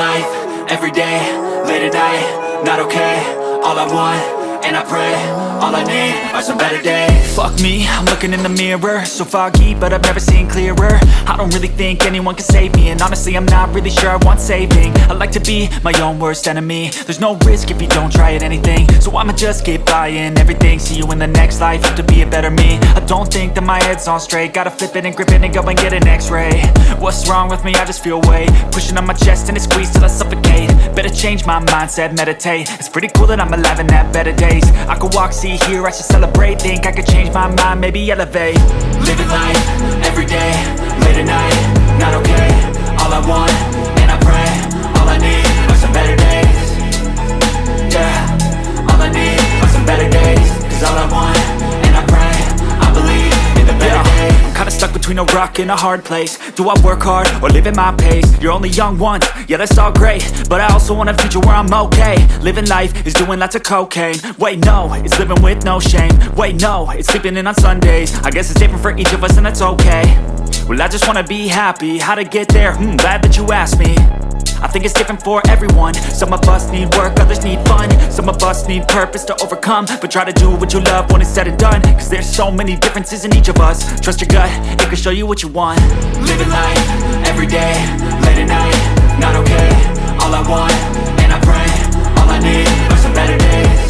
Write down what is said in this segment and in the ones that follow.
life, everyday, late at night, not okay. All I want, and I pray, all I need are some better days. Fuck me, I'm looking in the mirror, so foggy, but I've never seen clearer. I don't really think anyone can save me, and honestly I'm not really sure I want saving. I like to be my own worst enemy. There's no risk if you don't try at anything, so I'ma just keep buying everything. See you in the next life, have to be a better me. I don't think that my head's on straight, gotta flip it and grip it and go and get an x-ray. What's wrong with me? I just feel weight pushing on my chest and it squeezes till I suffocate. Better change my mindset, meditate. It's pretty cool that I'm alive and have better days. I could walk, see, hear, I should celebrate. Think I could change my mind, maybe elevate. Living life, everyday, late at night, not okay. All I want, and I pray, all I need are some better days. Yeah, all I need are some better days. Cause all I want, and I pray, I believe in the better days. I'm kinda stuck between a rock and a hard place. Do I work hard or live at my pace? You're only young once, yeah that's all great, but I also want a future where I'm okay. Living life is doing lots of cocaine. Wait no, it's living with no shame. Wait no, it's sleeping in on Sundays. I guess it's different for each of us and that's okay. Well I just wanna be happy, how to get there? Glad that you asked me. I think it's different for everyone. Some of us need work, others need fun. Some of us need purpose to overcome. But try to do what you love when it's said and done. Cause there's so many differences in each of us. Trust your gut, it can show you what you want. Living life, everyday, late at night, not okay. All I want, and I pray, all I need are some better days.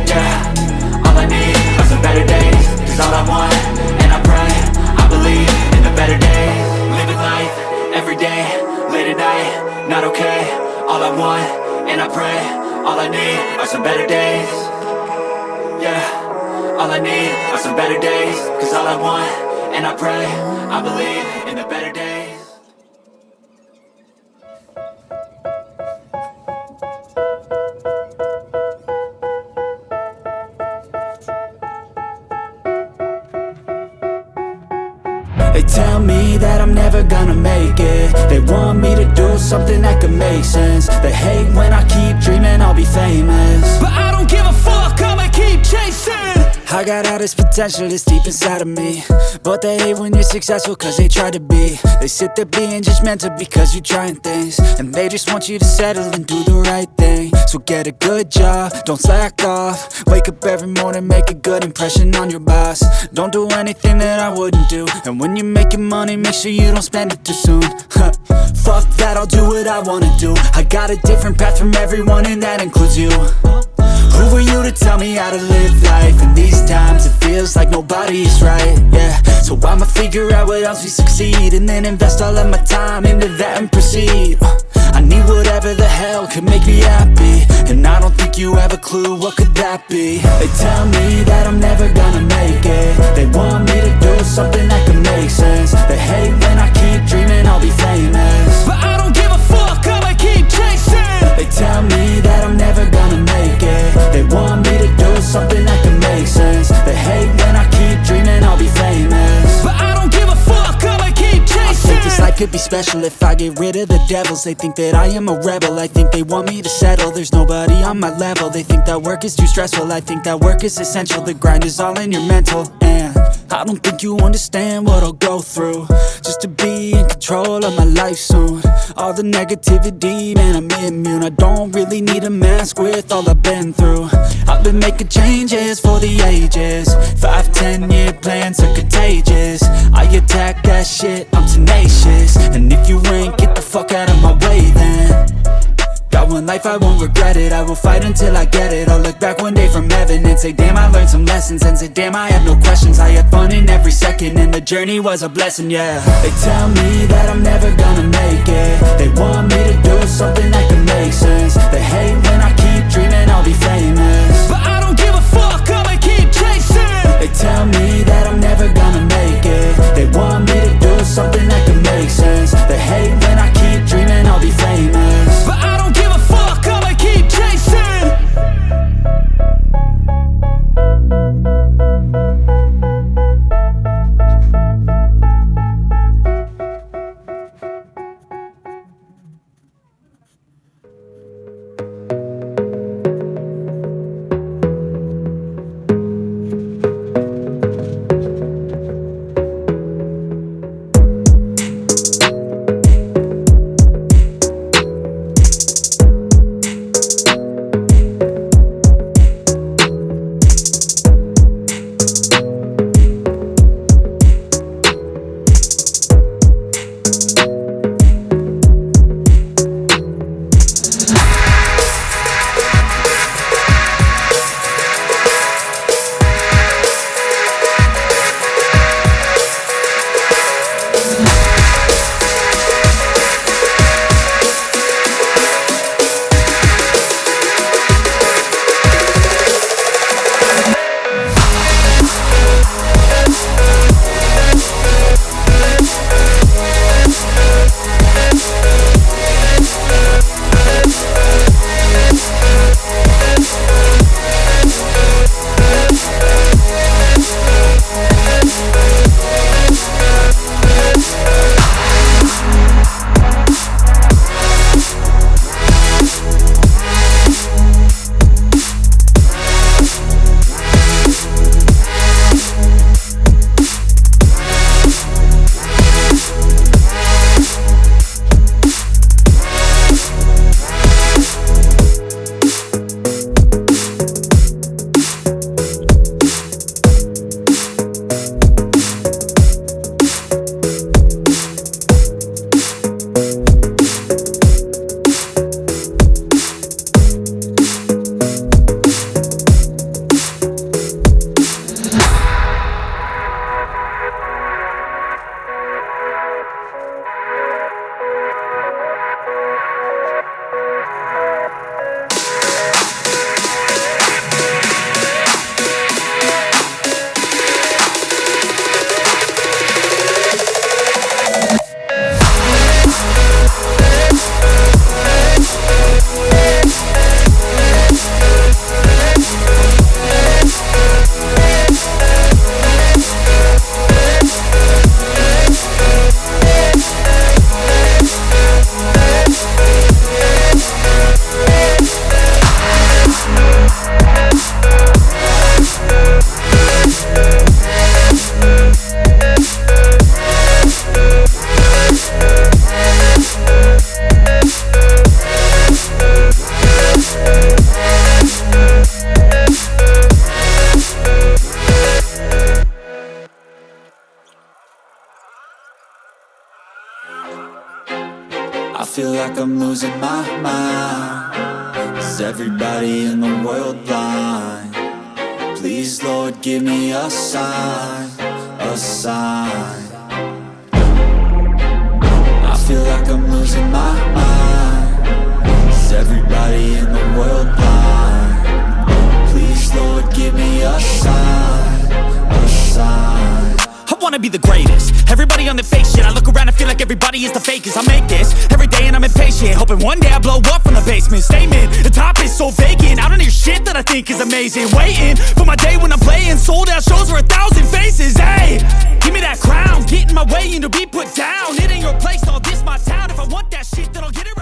Yeah, all I need are some better days. Cause all I want, and I pray, I believe in the better days. Living life, everyday, late at night, not okay. All I want, and I pray, all I need are some better days. Yeah, all I need are some better days. Cause all I want, and I pray, I believe in the better days. They tell me that I'm never gonna make it. They want me to do something that could make sense. They hate when I keep dreaming I'll be famous, but I don't give a fuck, I'ma keep chasing. I got all this potential that's deep inside of me, but they hate when you're successful cause they try to be. They sit there being judgmental because you're trying things, and they just want you to settle and do the right thing. So get a good job, don't slack off. Wake up every morning, make a good impression on your boss. Don't do anything that I wouldn't do, and when you're making money, make sure you don't spend it too soon. Fuck that, I'll do what I wanna do. I got a different path from everyone and that includes you. Who are you to tell me how to live life? In these times it feels like nobody's right, yeah. So I'ma figure out what else we succeed, and then invest all of my time into that and proceed. I need whatever the hell could make me happy, and I don't think you have a clue what could that be. They tell me that I'm never gonna make it. They want me to do something that could make sense. They hate when I keep dreaming I'll be famous, but I don't give a fuck, I'ma keep chasing. They tell me that I'm never gonna make it. They want me to do something that can make sense. They hate when I keep dreaming I'll be famous, but I don't give a fuck, I'ma keep chasing. I think this life could be special if I get rid of the devils. They think that I am a rebel, I think they want me to settle. There's nobody on my level. They think that work is too stressful, I think that work is essential. The grind is all in your mental, and I don't think you understand what I'll go through just to be in control of my life soon. All the negativity, man, I'm immune. I don't really need a mask with all I've been through. I've been making changes for the ages. 5-10 year plans are contagious. I attack that shit, I'm tenacious. And if you ain't, get the fuck out of my way then. Got one life, I won't regret it. I will fight until I get it. I'll look back one day from heaven and say damn, I learned some lessons. And say damn, I had no questions. I had fun in every second, and the journey was a blessing, yeah. They tell me that I'm never gonna make it. They want me to do something that can make sense. They hate when I keep dreaming I'll be famous, but I don't give a fuck, I'ma keep chasing. They tell me that I'm never gonna make it. They want me to do something that can make sense. They hate when I keep dreaming I'll be famous, but I don't give a fuck, I'ma keep chasing. like I'm losing my mind. Is everybody in the world blind? Please, Lord, give me a sign, a sign. I feel like I'm losing my mind. Is everybody in the world blind? Please, Lord, give me a sign, a sign. I wanna be the greatest. Everybody on the fake shit. I look around and feel like everybody is the fakest. I make this every day and I'm impatient, hoping one day I blow up from the basement. Statement, the top is so vacant. I don't hear shit that I think is amazing. Waiting for my day when I'm playing sold out shows for 1,000 faces. Hey, give me that crown, get in my way and to be put down. It ain't your place, all this my town. If I want that shit, then I'll get it right.